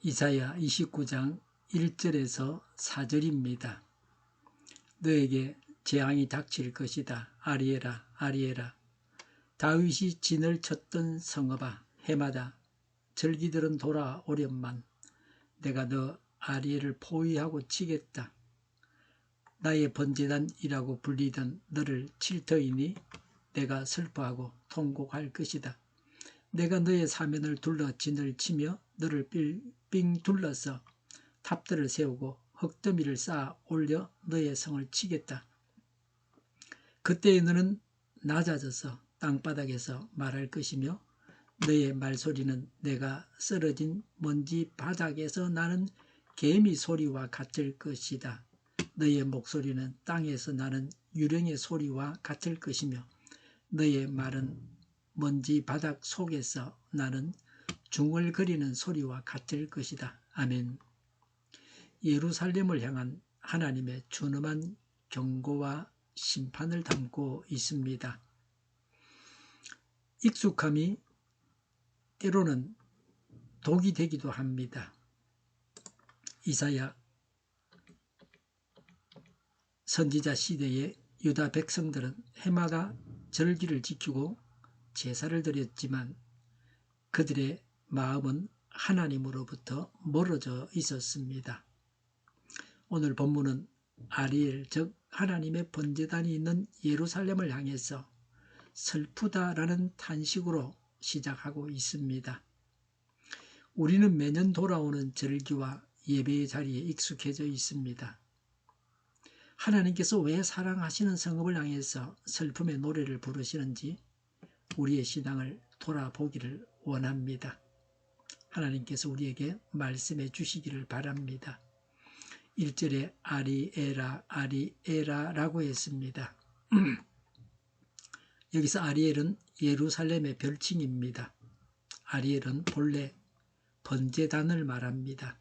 이사야 29장 1절에서 4절입니다. 너에게 재앙이 닥칠 것이다. 아리에라 아리에라. 다윗이 진을 쳤던 성읍아 해마다 절기들은 돌아오련만 내가 너 아리에를 포위하고 치겠다. 나의 번제단이라고 불리던 너를 칠 터이니 내가 슬퍼하고 통곡할 것이다. 내가 너의 사면을 둘러 진을 치며 너를 빙 둘러서 탑들을 세우고 흙더미를 쌓아 올려 너의 성을 치겠다. 그때에 너는 낮아져서 땅바닥에서 말할 것이며 너의 말소리는 내가 쓰러진 먼지 바닥에서 나는 개미 소리와 같을 것이다. 너의 목소리는 땅에서 나는 유령의 소리와 같을 것이며 너의 말은 먼지 바닥 속에서 나는 중얼거리는 소리와 같을 것이다. 아멘. 예루살렘을 향한 하나님의 준엄한 경고와 심판을 담고 있습니다. 익숙함이 때로는 독이 되기도 합니다. 이사야 선지자 시대에 유다 백성들은 해마다 절기를 지키고 제사를 드렸지만 그들의 마음은 하나님으로부터 멀어져 있었습니다. 오늘 본문은 아리엘 즉 하나님의 번제단이 있는 예루살렘을 향해서 슬프다라는 탄식으로 시작하고 있습니다. 우리는 매년 돌아오는 절기와 예배의 자리에 익숙해져 있습니다. 하나님께서 왜 사랑하시는 성읍을 향해서 슬픔의 노래를 부르시는지 우리의 신앙을 돌아보기를 원합니다. 하나님께서 우리에게 말씀해 주시기를 바랍니다. 1절에 아리에라 아리에라라고 했습니다. 여기서 아리엘은 예루살렘의 별칭입니다. 아리엘은 본래 번제단을 말합니다.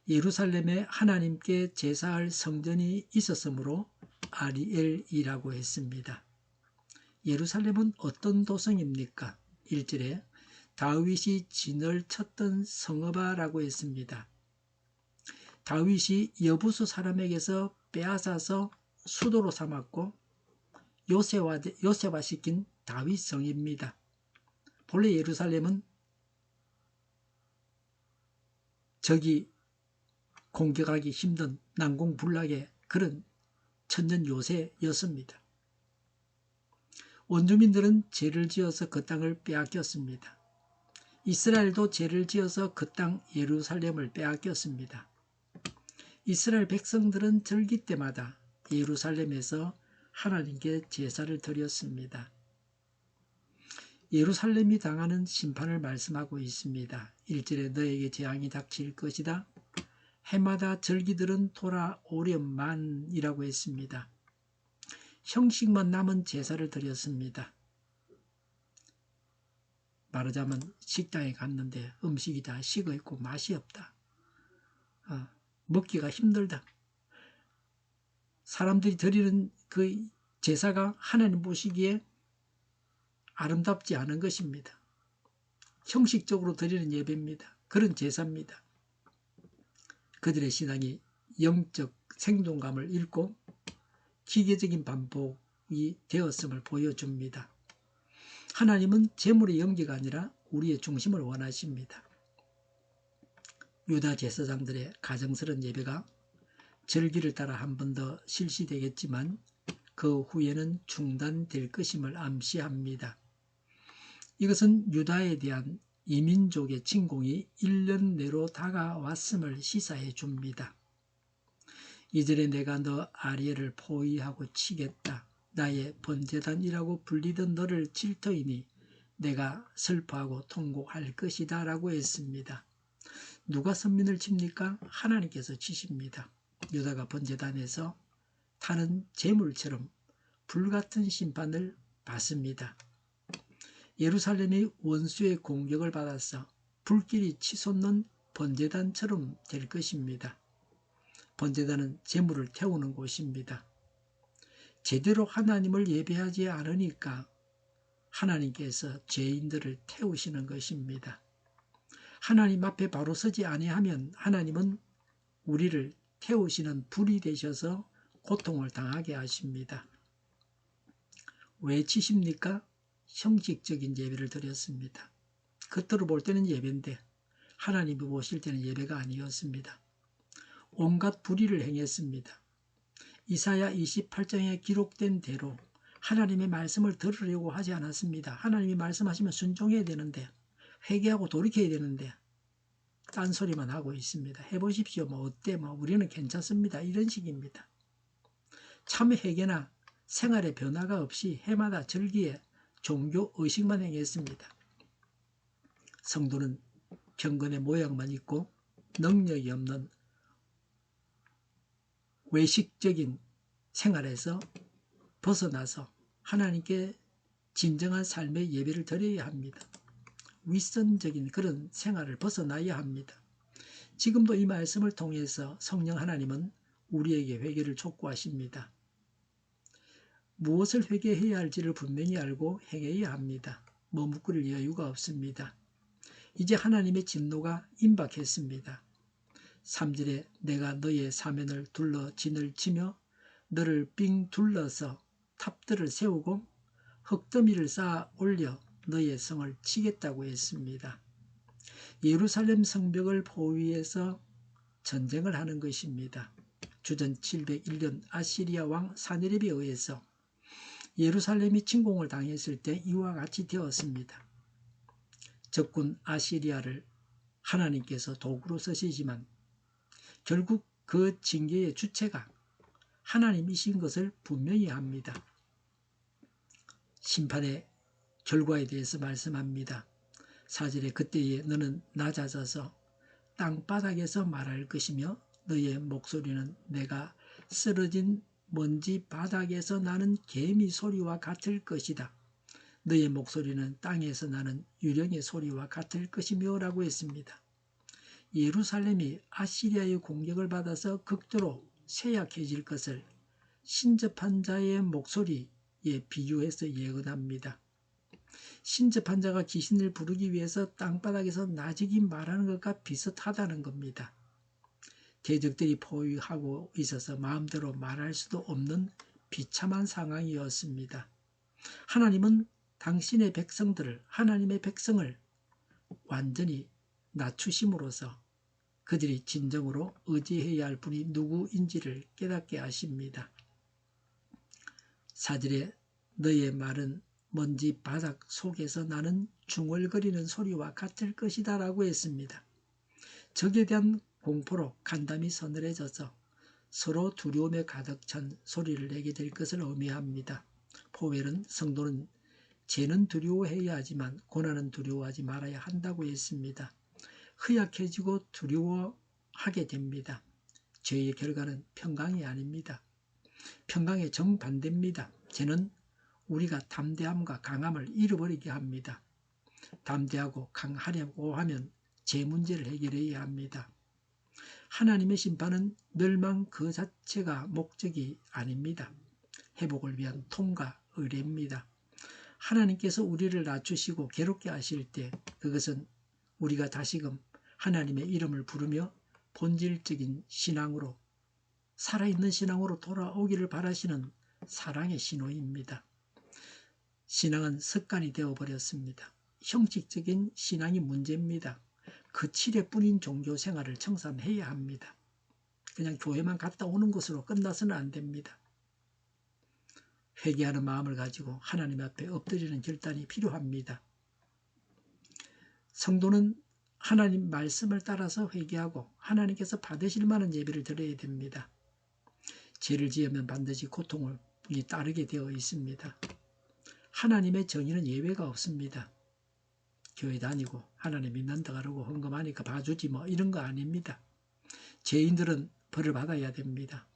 예루살렘에 하나님께 제사할 성전이 있었으므로 아리엘이라고 했습니다. 예루살렘은 어떤 도성입니까? 1절에 다윗이 진을 쳤던 성읍아라고 했습니다. 다윗이 여부수 사람에게서 빼앗아서 수도로 삼았고 요새화시킨 다윗성입니다. 본래 예루살렘은 적이 공격하기 힘든 난공불락의 그런 천년 요새였습니다. 원주민들은 죄를 지어서 그 땅을 빼앗겼습니다. 이스라엘도 죄를 지어서 그 땅 예루살렘을 빼앗겼습니다. 이스라엘 백성들은 절기 때마다 예루살렘에서 하나님께 제사를 드렸습니다. 예루살렘이 당하는 심판을 말씀하고 있습니다. 1절에 너에게 재앙이 닥칠 것이다. 해마다 절기들은 돌아오련만이라고 했습니다. 형식만 남은 제사를 드렸습니다. 말하자면 식당에 갔는데 음식이 다 식어있고 맛이 없다. 먹기가 힘들다. 사람들이 드리는 그 제사가 하나님 보시기에 아름답지 않은 것입니다. 형식적으로 드리는 예배입니다. 그런 제사입니다. 그들의 신앙이 영적 생동감을 잃고 기계적인 반복이 되었음을 보여줍니다. 하나님은 재물의 영계가 아니라 우리의 중심을 원하십니다. 유다 제사장들의 가정스러운 예배가 절기를 따라 한 번 더 실시되겠지만 그 후에는 중단될 것임을 암시합니다. 이것은 유다에 대한 이민족의 침공이 1년 내로 다가왔음을 시사해 줍니다. 이전에 내가 너 아리엘을 포위하고 치겠다. 나의 번제단이라고 불리던 너를 칠 터이니 내가 슬퍼하고 통곡할 것이다 라고 했습니다. 누가 선민을 칩니까? 하나님께서 치십니다. 유다가 번제단에서 타는 재물처럼 불같은 심판을 받습니다. 예루살렘이 원수의 공격을 받아서 불길이 치솟는 번제단처럼 될 것입니다. 번제단은 재물을 태우는 곳입니다. 제대로 하나님을 예배하지 않으니까 하나님께서 죄인들을 태우시는 것입니다. 하나님 앞에 바로 서지 아니하면 하나님은 우리를 태우시는 불이 되셔서 고통을 당하게 하십니다. 왜 치십니까? 형식적인 예배를 드렸습니다. 겉으로 볼 때는 예배인데 하나님이 보실 때는 예배가 아니었습니다. 온갖 불의를 행했습니다. 이사야 28장에 기록된 대로 하나님의 말씀을 들으려고 하지 않았습니다. 하나님이 말씀하시면 순종해야 되는데, 회개하고 돌이켜야 되는데 딴소리만 하고 있습니다. 해보십시오. 뭐 어때? 뭐 우리는 괜찮습니다. 이런 식입니다. 참 회개나 생활의 변화가 없이 해마다 절기에 종교 의식만 행했습니다. 성도는 경건의 모양만 있고 능력이 없는 외식적인 생활에서 벗어나서 하나님께 진정한 삶의 예배를 드려야 합니다. 윗선적인 그런 생활을 벗어나야 합니다. 지금도 이 말씀을 통해서 성령 하나님은 우리에게 회개를 촉구하십니다. 무엇을 회개해야 할지를 분명히 알고 행해야 합니다. 머뭇거릴 여유가 없습니다. 이제 하나님의 진노가 임박했습니다. 3절에 내가 너의 사면을 둘러 진을 치며 너를 빙 둘러서 탑들을 세우고 흙더미를 쌓아 올려 너의 성을 치겠다고 했습니다. 예루살렘 성벽을 포위해서 전쟁을 하는 것입니다. 주전 701년 아시리아 왕 사네립에 의해서 예루살렘이 침공을 당했을 때 이와 같이 되었습니다. 적군 아시리아를 하나님께서 도구로 쓰시지만 결국 그 징계의 주체가 하나님이신 것을 분명히 합니다. 심판의 결과에 대해서 말씀합니다. 4절에 그때에 너는 낮아져서 땅바닥에서 말할 것이며 너의 목소리는 내가 쓰러진 먼지 바닥에서 나는 개미 소리와 같을 것이다. 너의 목소리는 땅에서 나는 유령의 소리와 같을 것이며 라고 했습니다. 예루살렘이 아시리아의 공격을 받아서 극도로 쇠약해질 것을 신접한 자의 목소리에 비유해서 예언합니다. 신접한 자가 귀신을 부르기 위해서 땅바닥에서 나직이 말하는 것과 비슷하다는 겁니다. 대적들이 포위하고 있어서 마음대로 말할 수도 없는 비참한 상황이었습니다. 하나님은 당신의 백성들을, 하나님의 백성을 완전히 낮추심으로써 그들이 진정으로 의지해야 할 분이 누구인지를 깨닫게 하십니다. 4절에 너의 말은 먼지 바닥 속에서 나는 중얼거리는 소리와 같을 것이다 라고 했습니다. 적에 대한 공포로 간담이 서늘해져서 서로 두려움에 가득 찬 소리를 내게 될 것을 의미합니다. 포웰은 성도는 죄는 두려워해야 하지만 고난은 두려워하지 말아야 한다고 했습니다. 허약해지고 두려워하게 됩니다. 죄의 결과는 평강이 아닙니다. 평강의 정반대입니다. 죄는 우리가 담대함과 강함을 잃어버리게 합니다. 담대하고 강하려고 하면 죄 문제를 해결해야 합니다. 하나님의 심판은 멸망 그 자체가 목적이 아닙니다. 회복을 위한 통과 의례입니다. 하나님께서 우리를 낮추시고 괴롭게 하실 때 그것은 우리가 다시금 하나님의 이름을 부르며 본질적인 신앙으로, 살아있는 신앙으로 돌아오기를 바라시는 사랑의 신호입니다. 신앙은 습관이 되어버렸습니다. 형식적인 신앙이 문제입니다. 그 칠회뿐인 종교 생활을 청산해야 합니다. 그냥 교회만 갔다 오는 것으로 끝나서는 안 됩니다. 회개하는 마음을 가지고 하나님 앞에 엎드리는 결단이 필요합니다. 성도는 하나님 말씀을 따라서 회개하고 하나님께서 받으실 만한 예배를 드려야 됩니다. 죄를 지으면 반드시 고통을 따르게 되어 있습니다. 하나님의 정의는 예외가 없습니다. 교회 다니고 하나님 믿는다 그러고 헌금하니까 봐주지 뭐 이런 거 아닙니다. 죄인들은 벌을 받아야 됩니다.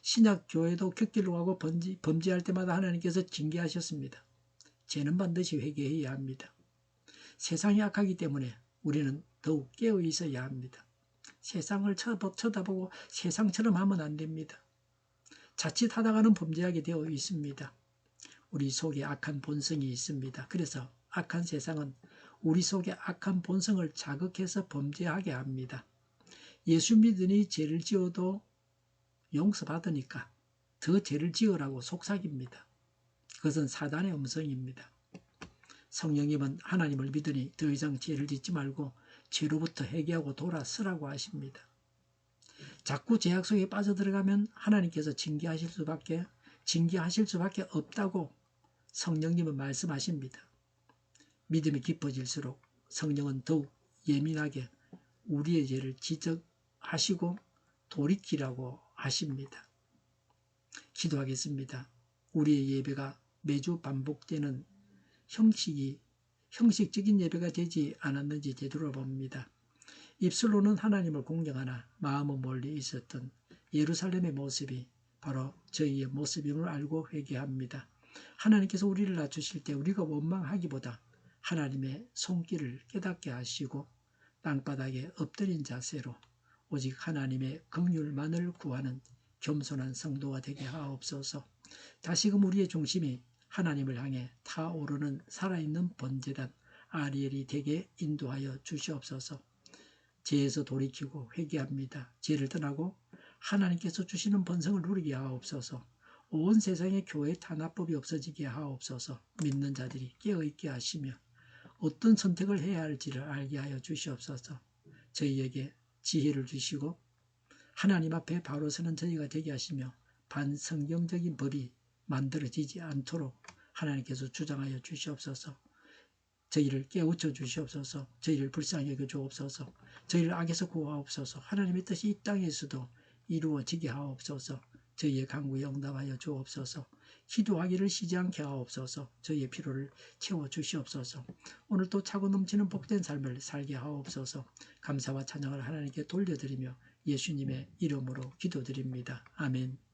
신약 교회도 곁길로 가고 범죄할 때마다 하나님께서 징계하셨습니다. 죄는 반드시 회개해야 합니다. 세상이 악하기 때문에 우리는 더욱 깨어 있어야 합니다. 세상을 쳐다보고 세상처럼 하면 안 됩니다. 자칫하다가는 범죄하게 되어 있습니다. 우리 속에 악한 본성이 있습니다. 그래서 악한 세상은 우리 속의 악한 본성을 자극해서 범죄하게 합니다. 예수 믿으니 죄를 지어도 용서받으니까 더 죄를 지으라고 속삭입니다. 그것은 사단의 음성입니다. 성령님은 하나님을 믿으니 더 이상 죄를 짓지 말고 죄로부터 회개하고 돌아서라고 하십니다. 자꾸 죄악 속에 빠져들어가면 하나님께서 징계하실 수밖에 없다고 성령님은 말씀하십니다. 믿음이 깊어질수록 성령은 더욱 예민하게 우리의 죄를 지적하시고 돌이키라고 하십니다. 기도하겠습니다. 우리의 예배가 매주 반복되는 형식적인 예배가 되지 않았는지 되돌아봅니다. 입술로는 하나님을 공경하나 마음은 멀리 있었던 예루살렘의 모습이 바로 저희의 모습임을 알고 회개합니다. 하나님께서 우리를 낮추실 때 우리가 원망하기보다 하나님의 손길을 깨닫게 하시고 땅바닥에 엎드린 자세로 오직 하나님의 긍휼만을 구하는 겸손한 성도가 되게 하옵소서. 다시금 우리의 중심이 하나님을 향해 타오르는 살아있는 번제단 아리엘이 되게 인도하여 주시옵소서. 죄에서 돌이키고 회개합니다. 죄를 떠나고 하나님께서 주시는 번성을 누리게 하옵소서. 온 세상에 교회 탄압법이 없어지게 하옵소서. 믿는 자들이 깨어있게 하시며 어떤 선택을 해야 할지를 알게 하여 주시옵소서. 저희에게 지혜를 주시고 하나님 앞에 바로 서는 저희가 되게 하시며 반성경적인 법이 만들어지지 않도록 하나님께서 주장하여 주시옵소서. 저희를 깨우쳐 주시옵소서. 저희를 불쌍히 여겨 주옵소서. 저희를 악에서 구하옵소서. 하나님의 뜻이 이 땅에서도 이루어지게 하옵소서. 저희의 간구에 응답하여 주옵소서. 기도하기를 쉬지 않게 하옵소서. 저희의 피로를 채워 주시옵소서. 오늘도 차고 넘치는 복된 삶을 살게 하옵소서. 감사와 찬양을 하나님께 돌려드리며 예수님의 이름으로 기도드립니다. 아멘.